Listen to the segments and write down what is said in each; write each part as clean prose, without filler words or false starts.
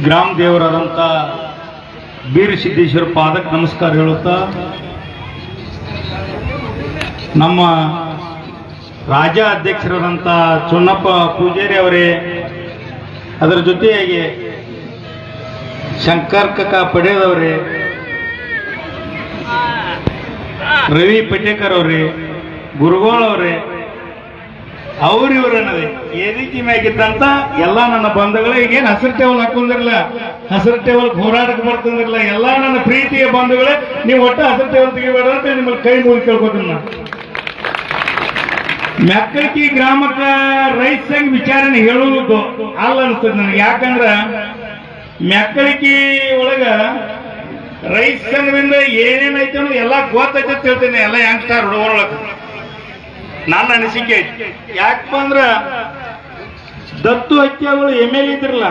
ಗ್ರಾಮ ದೇವರಾದಂಥ ಬೀರಸಿದ್ದೇಶ್ವರ ಪಾದಕ್ಕೆ ನಮಸ್ಕಾರ ಹೇಳುತ್ತಾ ನಮ್ಮ ರಾಜ ಅಧ್ಯಕ್ಷರಾದಂಥ ಚುನ್ನಪ್ಪ ಪೂಜಾರಿ ಅವರೇ, ಅದರ ಜೊತೆಯಾಗಿ ಶಂಕರ್ ಕಕ್ಕ ಪಡೆದವರೇ, ರವಿ ಪಟೇಕರ್ ಅವರೇ, ಗುರುಗೋಳ್ ಅವರೇ, ಅವ್ರಿವ್ರನ್ನದೇ ಏದಿಕ್ಕಿ ಮ್ಯಾಗಿದ್ದಂತ ಎಲ್ಲ ನನ್ನ ಬಂಧುಗಳಿಗೆ ಏನು ಹಸಿರು ಟೇಬಲ್ ಹಾಕೊಂಡಿರಲ್ಲ, ಹಸಿರು ಟೇಬಲ್ ಹೋರಾಟಕ್ಕೆ ಬರ್ತಿರಲಿಲ್ಲ. ಎಲ್ಲ ನನ್ನ ಪ್ರೀತಿಯ ಬಂಧುಗಳೇ, ನೀವು ಒಟ್ಟು ಹಸಿರು ಟೇಬಲ್ ತೆಗಿಬೇಡ ಅಂತ ನಿಮ್ಮಲ್ಲಿ ಕೈ ಮುಗಿ ಕೇಳ್ಕೊತೀನಿ. ನಾನು ಮೆಕ್ಕಳಿಕಿ ಗ್ರಾಮಕ್ಕೆ ರೈತ ಸಂಘ ವಿಚಾರಣೆ ಹೇಳುವುದು ಅಲ್ಲ ಅನ್ಸ್ತದೆ ನನಗೆ. ಯಾಕಂದ್ರ ಮೆಕ್ಕಳಿಕಿ ಒಳಗ ರೈತ ಸಂಘದಿಂದ ಏನೇನೈತೆ ಅನ್ನೋದು ಎಲ್ಲ ಗೊತ್ತೈತೆ ಅಂತ ಹೇಳ್ತೇನೆ. ಎಲ್ಲ ಯಂಗ್ಸ್ಟಾರ್ ಹುಡುಗರೊಳಗೆ ನನ್ನ ಅನಿಸಿಕೆ ಐತಿ. ಯಾಕಪ್ಪ ಅಂದ್ರ ದತ್ತು ಹತ್ಯೆಗಳು MLA ಇದ್ರಲ್ಲ,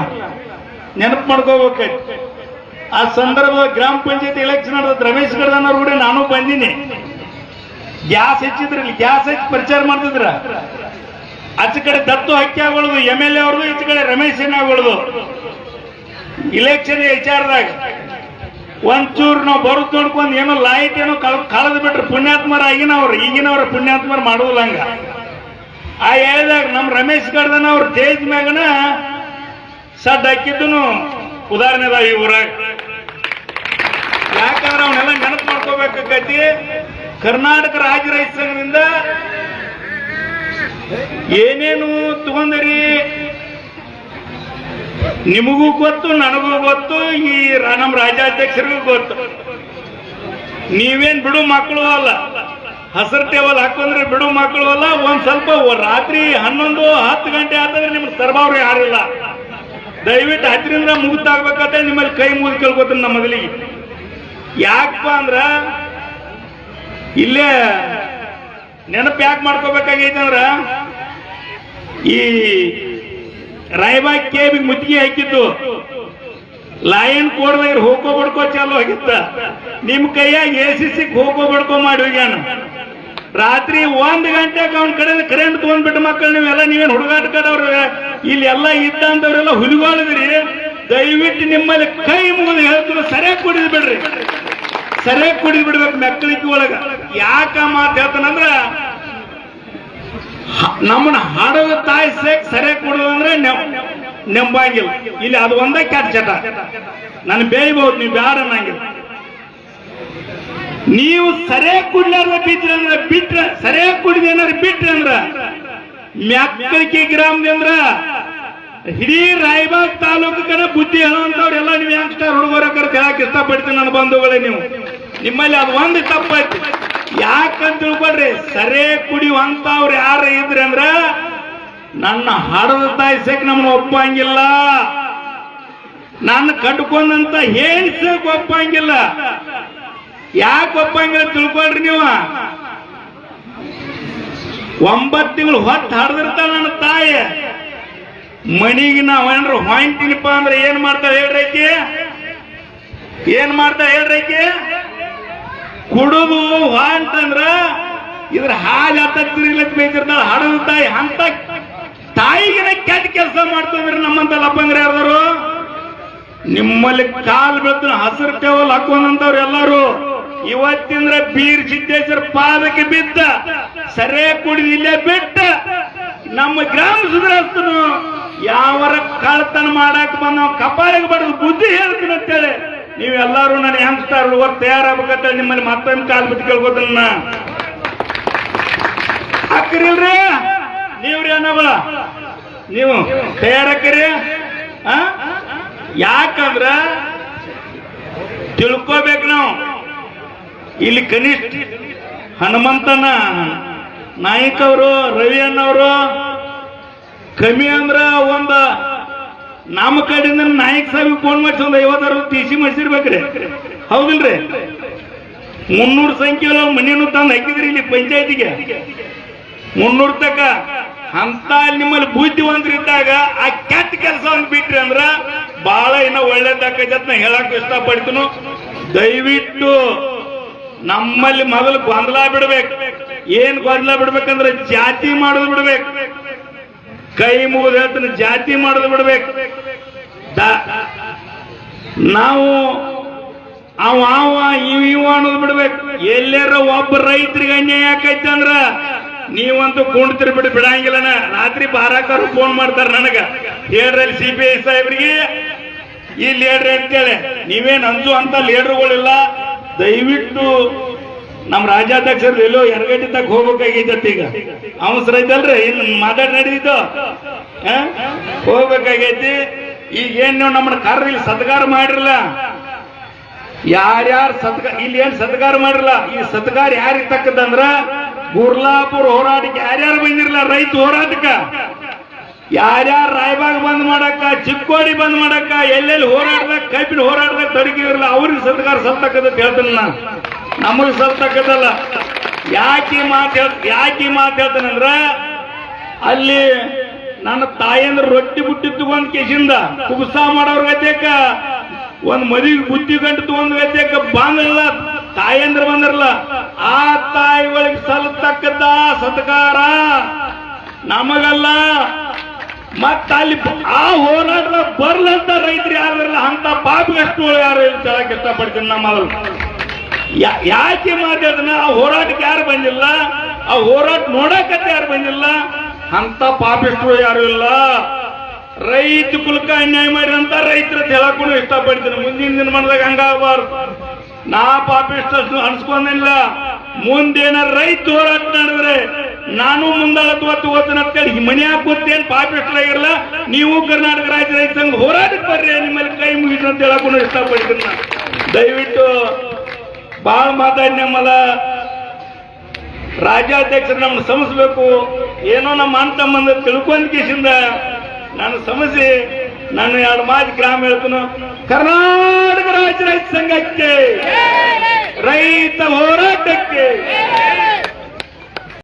ನೆನಪು ಮಾಡ್ಕೋಬೇಕೈತಿ. ಆ ಸಂದರ್ಭ ಗ್ರಾಮ ಪಂಚಾಯತ್ ಎಲೆಕ್ಷನ್ ನಡೆದ ರಮೇಶ್ ಗಡದನವ್ರು ಕೂಡ ನಾನು ಬಂದಿನಿ. ಗ್ಯಾಸ್ ಹೆಚ್ಚಿದ್ರಲ್ಲಿ, ಗ್ಯಾಸ್ ಹೆಚ್ಚಿ ಪ್ರಚಾರ ಮಾಡ್ತಿದ್ರ. ಆಚ ಕಡೆ ದತ್ತು ಹತ್ಯೆಗಳದು MLA ಅವ್ರದ್ದು, ಈಚ ಕಡೆ ರಮೇಶ್ ಅಣ್ಣಗಳದು. ಇಲೆಕ್ಷನ್ ವಿಚಾರದಾಗ ಒಂಚೂರು ನಾವು ಬರುದ್ ನೋಡ್ಕೊಂಡು ಏನೋ ಲೈಟ್ ಏನೋ ಕಳೆದು ಬಿಟ್ರೆ ಪುಣ್ಯಾತ್ಮರ ಈಗಿನವ್ರ ಪುಣ್ಯಾತ್ಮರ ಮಾಡುವುದಿಲ್ಲ ಹಂಗ. ಆ ಹೇಳಿದಾಗ ನಮ್ಮ ರಮೇಶ್ ಗಡ್ದನ ಅವ್ರ ಸ್ಟೇಜ್ ಮ್ಯಾಗನ ಸಡ್ ಹಾಕಿದ್ದನು ಉದಾಹರಣೆ ಅದಾವ ಈ ಊರಾಗ. ಯಾಕಂದ್ರೆ ಅವನ್ನೆಲ್ಲ ನೆನಪು ಮಾಡ್ಕೋಬೇಕಾಗತಿ. ಕರ್ನಾಟಕ ರಾಜ್ಯ ರೈತ ಸಂಘದಿಂದ ಏನೇನು ತಗೊಂಡರಿ ನಿಮಗೂ ಗೊತ್ತು, ನನಗೂ ಗೊತ್ತು, ಈ ನಮ್ಮ ರಾಜ್ಯಾಧ್ಯಕ್ಷರಿಗೂ ಗೊತ್ತು. ನೀವೇನ್ ಬಿಡು ಮಕ್ಕಳು ಅಲ್ಲ, ಹಸಿರು ಟೇಬಲ್ ಹಾಕೊಂಡ್ರೆ ಬಿಡು ಮಕ್ಕಳು ಅಲ್ಲ. ಒಂದ್ ಸ್ವಲ್ಪ ರಾತ್ರಿ 11-10 ಗಂಟೆ ಆತಂದ್ರೆ ನಿಮ್ಗೆ ಸರ್ಬಾವ್ರು ಯಾರಿಲ್ಲ. ದಯವಿಟ್ಟು 10ರಿಂದ ಮುಗಿತಾಗ್ಬೇಕಂತ ನಿಮ್ಮಲ್ಲಿ ಕೈ ಮುಗಿದು ಕೇಳ್ಕೊತೀನಿ ನಮ್ಮ ಮೊದಲಿಗೆ. ಯಾಕಪ್ಪ ಅಂದ್ರ ಇಲ್ಲೇ ನೆನಪು ಯಾಕೆ ಮಾಡ್ಕೋಬೇಕಾಗೈತೆ ಅಂದ್ರ ಈ ರಾಯಬಾಗ್ ಕೇಬಿಗೆ ಮುತ್ತಿಗೆ ಹಾಕಿದ್ದು ಲಯನ್ ಕೋಡ್ದಾಗ ಹೋಗೋ ಬಡ್ಕೋ ಚಾಲು ಆಗಿತ್ತ. ನಿಮ್ ಕೈಯಾಗ ACC ಹೋಗೋ ಬಡ್ಕೋ ಮಾಡಿ ಹೋಗ್ಯಾನ. ರಾತ್ರಿ 1 ಗಂಟೆಗೆ ಅವನ ಕಡೆ ಕರೆಂಟ್ ತಗೊಂಡ್ಬಿಟ್ಟು ಮಕ್ಕಳು ನೀವೇನು ಹುಡುಗಾಟ ಕದವ್ರ ಇಲ್ಲಿ ಎಲ್ಲ ಇದ್ದಂತವ್ರೆಲ್ಲ ಹುಲಿಗಳಿದ್ರಿ. ದಯವಿಟ್ಟು ನಿಮ್ಮಲ್ಲಿ ಕೈ ಮುಗಿದು ಹೇಳ್ತೀವಿ, ಸರಿಯಾಗಿ ಕುಡಿದು ಬಿಡ್ರಿ, ಸರಿಯಾಗಿ ಕುಡಿದು ಬಿಡ್ಬೇಕು ಮೆಕ್ಕಳಿಕೆ ಒಳಗ. ಯಾಕ ಮಾತು ಹೇಳ್ತಾನಂದ್ರ ನಮ್ಮನ್ನ ಹಾಡೋದು ತಾಯಿ ಸೇಕ್ ಸರಿಯಾಗಿ ಕುಡಿದಂದ್ರೆ ನೆಂಬಂಗಿಲ್ಲ. ಇಲ್ಲಿ ಅದು ಒಂದೇ ಕೆಟ್ಟ ಚಟ. ನಾನು ಬೇಯ್ಬಹುದು, ನೀವು ಬ್ಯಾಡ ಅನ್ನಂಗಿಲ್ಲ. ನೀವು ಸರಿಯಾಗಿ ಕುಡ್ಲಾರ್ದ ಬಿಟ್ರಿ ಅಂದ್ರೆ ಸರಿಯಾಗಿ ಕುಡಿದೇನಾರು ಬಿಟ್ರಿ ಅಂದ್ರ ಮೆಕ್ಕಳಿಕೆ ಗ್ರಾಮದಿಂದ ಇಡೀ ರಾಯಬಾಗ್ ತಾಲೂಕು ಕಡೆ ಬುದ್ಧಿ ಹೇಳುವಂತವ್ರೆಲ್ಲ ನೀವು ಯಂಗ್ಸ್ಟಾರ್ ಹುಡುಗರ ಹೇಳಕ್ ಇಷ್ಟಪಡ್ತೀನಿ ನನ್ನ ಬಂಧುಗಳೇ. ನಿಮ್ಮಲ್ಲಿ ಅದು ಒಂದು ತಪ್ಪೈತಿ. ಯಾಕಂತ ತಿಳ್ಕೊಳ್ರಿ, ಸರೇ ಕುಡಿಯುವಂತವ್ರು ಯಾರ ಇದ್ರಿ ಅಂದ್ರ ನನ್ನ ಹಾಡದ ತಾಯಿ ಸೇಕ್ ನಮ್ಮನ್ನ ಒಪ್ಪಂಗಿಲ್ಲ, ನನ್ನ ಕಟ್ಕೊಂಡಂತ ಹೇಳ್ಸಕ್ ಒಪ್ಪಂಗಿಲ್ಲ. ಯಾಕೆ ಒಪ್ಪಂಗಿಲ್ಲ ತಿಳ್ಕೊಳ್ರಿ ನೀವು. 9 ತಿಂಗಳು ಹೊತ್ತು ಹಾಡ್ದಿರ್ತಾಳ ನನ್ನ ತಾಯಿ. ಮಣಿಗೆ ನಾವೇನ್ರ ಹೊಂಟಿನಪ್ಪ ಅಂದ್ರೆ ಏನ್ ಮಾಡ್ತಾಳೆ ಹೇಳ್ರೈಕಿ? ಏನ್ ಮಾಡ್ತಾಳೆ ಹೇಳ್ರೈಕಿ? ಕುಡುದು ಹೊಂಟಂದ್ರ ಇದ್ರ ಹಾಲು ಹತ್ತಿರ್ಲಕ್ ಬೇಕಿರ್ತಾಳ ಹಾಡದ ತಾಯಿ. ಅಂತ ತಾಯಿಗಿನ ಕೆಟ್ಟ ಕೆಲಸ ಮಾಡ್ತಂದ್ರೆ ನಮ್ಮಂತ ಲಪ್ಪಂಗ್ರ ಯಾರ್ದಾರು ನಿಮ್ಮಲ್ಲಿ ಕಾಲ್ ಬೆಳೆದು ಹಸಿರು ಟೇಬಲ್ ಹಾಕೊಂಡಂತವ್ರು ಎಲ್ಲಾರು ಇವತ್ತಿಂದ್ರ ಬೀರಸಿದ್ದೇಶ್ವರ ಪಾದಕ್ಕೆ ಬಿದ್ದ ಸರಿಯಾಗಿ ಕುಡಿದು ಇಲ್ಲೇ ಬಿಟ್ಟ ನಮ್ಮ ಗ್ರಾಮ ಸುಧಾರಿಸ್ತನು ಯಾವರ ಕಳ್ತನ ಮಾಡಕ್ ಬಂದ ಕಪಾಳಿಗೆ ಬಡದು ಬುದ್ಧಿ ಹೇಳ್ತೀನಿ ಅಂತೇಳಿ ನೀವೆಲ್ಲರೂ ನನ್ನ ಯಂಗ್ಸ್ಟಾರ್ ಹುಡುಗರು ತಯಾರಾಗಬೇಕಂತ ನಿಮ್ಮಲ್ಲಿ ಮತ್ತೊಂದು ಕಾಲ್ ಬಿಟ್ಟು ಕೇಳ್ಬೋದನ್ನ ಹಾಕಿರಿಲ್ರಿ. ನೀವ್ರಿ ಅನ್ನಗಳ ನೀವು ತಯಾರಾಕಿರಿ. ಯಾಕಂದ್ರ ತಿಳ್ಕೋಬೇಕು ನಾವು. ಇಲ್ಲಿ ಕನಿಷ್ಠ ಹನುಮಂತನ ನಾಯಕ್ ಅವರು, ರವಿ ಅಣ್ಣವರು ಕಮ್ಮಿ ಅಂದ್ರ ಒಂದ ನಮ್ಮ ಕಡೆಯಿಂದ ನಾಯಕ್ ಸಾಹೇಬ್ ಫೋನ್ ಮಾಡಿಸಿ ಒಂದು 50-60 TC ಮಾಡಿಸಿರ್ಬೇಕ್ರಿ. ಹೌದಿಲ್ರಿ? 300 ಸಂಖ್ಯೆ ಮನೇನು ತಂದು ಹಾಕಿದ್ರಿ ಇಲ್ಲಿ ಪಂಚಾಯತಿಗೆ 300 ತಕ. ಅಂತ ನಿಮ್ಮಲ್ಲಿ ಬುದ್ಧಿವಂತರಿದ್ದಾಗ ಆ ಕೆಟ್ಟ ಕೆಲಸವನ್ನು ಬಿಟ್ರಿ ಅಂದ್ರ ಬಹಳ ಇನ್ನೂ ಒಳ್ಳೇದಾಕೈತೆ ಅಂತ ಹೇಳಕ್ ಇಷ್ಟಪಡ್ತೀನು. ದಯವಿಟ್ಟು ನಮ್ಮಲ್ಲಿ ಮೊದಲು ಗೊಂದಲ ಬಿಡ್ಬೇಕು. ಏನ್ ಗೊಂದಲ ಬಿಡ್ಬೇಕಂದ್ರೆ ಜಾತಿ ಮಾಡೋದು ಬಿಡ್ಬೇಕು. ಕೈ ಮುಗಿದು ಹೇಳ್ತಾನೆ, ಜಾತಿ ಮಾಡೋದು ಬಿಡ್ಬೇಕು. ನಾವು ಅವ ಇವ ಅನ್ನೋದು ಬಿಡ್ಬೇಕು. ಎಲ್ಲಾರ ಒಬ್ಬ ರೈತರಿಗೆ ಅನ್ಯಾಯ ಯಾಕೈತೆ ಅಂದ್ರ ನೀವಂತೂ ಕುಂಡ್ತಿರ್ ಬಿಡಂಗಿಲ್ಲನ. ರಾತ್ರಿ ಬಾರಾಕರು ಫೋನ್ ಮಾಡ್ತಾರ ನನಗ, ಹೇಳ್ರಿ CBI ಸಾಹೇಬ್ರಿಗೆ ಈ ಲೀಡ್ರ್ ಅಂತೇಳಿ. ನೀವೇನ್ ಅಂಜು ಅಂತ ಲೀಡ್ರುಗಳಿಲ್ಲ, ದಯವಿಟ್ಟು ನಮ್ಮ ರಾಜ್ಯಾಧ್ಯಕ್ಷರು ಎಲ್ಲೋ ಎರಗಡ್ಡಿ ತಕ್ಕ ಹೋಗ್ಬೇಕಾಗೈತಿ. ಈಗ ಅವಸರ ಐತಲ್ರಿ, ಇನ್ನು ಮಾತಾಡಿ ನಡೀತು ಹೋಗ್ಬೇಕಾಗೈತಿ. ಈಗ ಏನ್ ನೀವು ನಮ್ಮನ್ನ ಕರ್ರಿ ಇಲ್ಲಿ ಸತ್ಕಾರ ಮಾಡಿರಲ್ಲ, ಯಾರ್ಯಾರು ಇಲ್ಲಿ ಏನ್ ಸತ್ಕಾರ ಮಾಡಿರಲ್ಲ, ಈ ಸತ್ಕಾರ ಯಾರಿಗೆ ತಕ್ಕದಂದ್ರ ಗುರ್ಲಾಪುರ ಹೋರಾಟಕ್ಕೆ ಯಾರ್ಯಾರು ಬಂದಿರಲ್ಲ, ರೈತ ಹೋರಾಟಕ್ಕ ಯಾರ್ಯಾರು ರಾಯಬಾಗ್ ಬಂದ್ ಮಾಡಕ್ಕ, ಚಿಕ್ಕೋಡಿ ಬಂದ್ ಮಾಡಕ್ಕ, ಎಲ್ಲೆಲ್ಲಿ ಹೋರಾಟದಾಗ ಕಬ್ಬಿನ ಹೋರಾಟದಾಗ ತೊಡಗಿರಲ್ಲ ಅವ್ರಿಗೆ ಸತ್ಕಾರ ಸಲ್ತಕ್ಕದ ಹೇಳ್ತೀನಿ ನಾನು, ನಮಗೆ ಸಲ್ತಕ್ಕದಲ್ಲ. ಯಾಕೆ ಮಾತು ಹೇಳ್ತಾನಂದ್ರ ಅಲ್ಲಿ ನನ್ನ ತಾಯಂದ್ರ ರೊಟ್ಟಿ ಬುಟ್ಟಿ ತಗೊಂಡ್ ಕೇಸಿಂದ ಕುಬಸ ಮಾಡೋರ್ ಗದ್ಯಕ್ಕ ಒಂದ್ ಮದುವೆ ಬುದ್ಧಿ ಗಂಟು ತಗೊಂಡ್ ಗದ್ಯಕ್ಕ ಬಾಂಗಲ್ಲ ತಾಯಂದ್ರ ಬಂದಿರಲ್ಲ, ಆ ತಾಯಿಗಳಿಗೆ ಸಲ್ತಕ್ಕದ ಸತ್ಕಾರ ನಮಗಲ್ಲ. ಮತ್ತ ಅಲ್ಲಿ ಆ ಹೋರಾಟದ ಬರ್ಲಂತ ರೈತರು ಯಾರಿಲ್ಲ, ಅಂತ ಪಾಪಿಗಷ್ಟು ಯಾರು ಹೇಳಕ್ ಇಷ್ಟಪಡ್ತೀನಿ. ನಮ್ಮ ಯಾಕೆ ಮಾತಾಡೋದನ್ನ, ಆ ಹೋರಾಟಕ್ಕೆ ಯಾರು ಬಂದಿಲ್ಲ, ಆ ಹೋರಾಟ ನೋಡಕತ್ತೆ ಯಾರು ಬಂದಿಲ್ಲ, ಅಂತ ಪಾಪಿಸ್ಟರು ಯಾರು ಇಲ್ಲ. ರೈತ ಕುಲಕ ಅನ್ಯಾಯ ಮಾಡಿರಂತ ರೈತರ ಹೇಳಕ್ಕೂ ಇಷ್ಟಪಡ್ತೀನಿ. ಮುಂದಿನ ದಿನಮಾನದಾಗ ಹಂಗಾಗಬಾರ್ದು. ನಾ ಪಾಪಿಸ್ಟ್ ಅನ್ಸ್ಕೊಂಡಿಲ್ಲ. ಮುಂದೇನ ರೈತ ಹೋರಾಟ ನಡೆದ್ರೆ ನಾನು ಮುಂದಾಳತ್ತು ಓದ್ತೀನಿ ಅಂತೇಳಿ ಮನ್ಯಾಗ ಕೂತೇನು ಪಾಪಿಸ್ಟರಾಗಿರಲ್ಲ. ನೀವು ಕರ್ನಾಟಕ ರಾಜ್ಯ ರೈತ ಸಂಘ ಹೋರಾಟಕ್ಕೆ ಬರ್ರಿ, ನಿಮ್ಮಲ್ಲಿ ಕೈ ಮುಗಿಸಿ ಅಂತ ಹೇಳಕ್ಕೂ ಇಷ್ಟಪಡ್ತೀನಿ. ನಾನು ದಯವಿಟ್ಟು ಬಾಳ ಮಾತಾಡಿ ನಮ್ಮಲ್ಲ ರಾಜ್ಯಾಧ್ಯಕ್ಷರು ನಮ್ಮನ್ನು ಸಮಸ್ಬೇಕು. ಏನೋ ನಮ್ಮ ಅಂತಮ್ಮಂದ ತಿಳ್ಕೊಂಡ್ ಕೇಸಿಂದ ನಾನು ಸಮಸ್ಯೆ ನಾನು ಎರಡು ಮಾತು ಗ್ರಾಮ ಹೇಳ್ತೀನಿ. ಕರ್ನಾಟಕ ರಾಜ್ಯ ರೈತ ಸಂಘಕ್ಕೆ, ರೈತ ಹೋರಾಟಕ್ಕೆ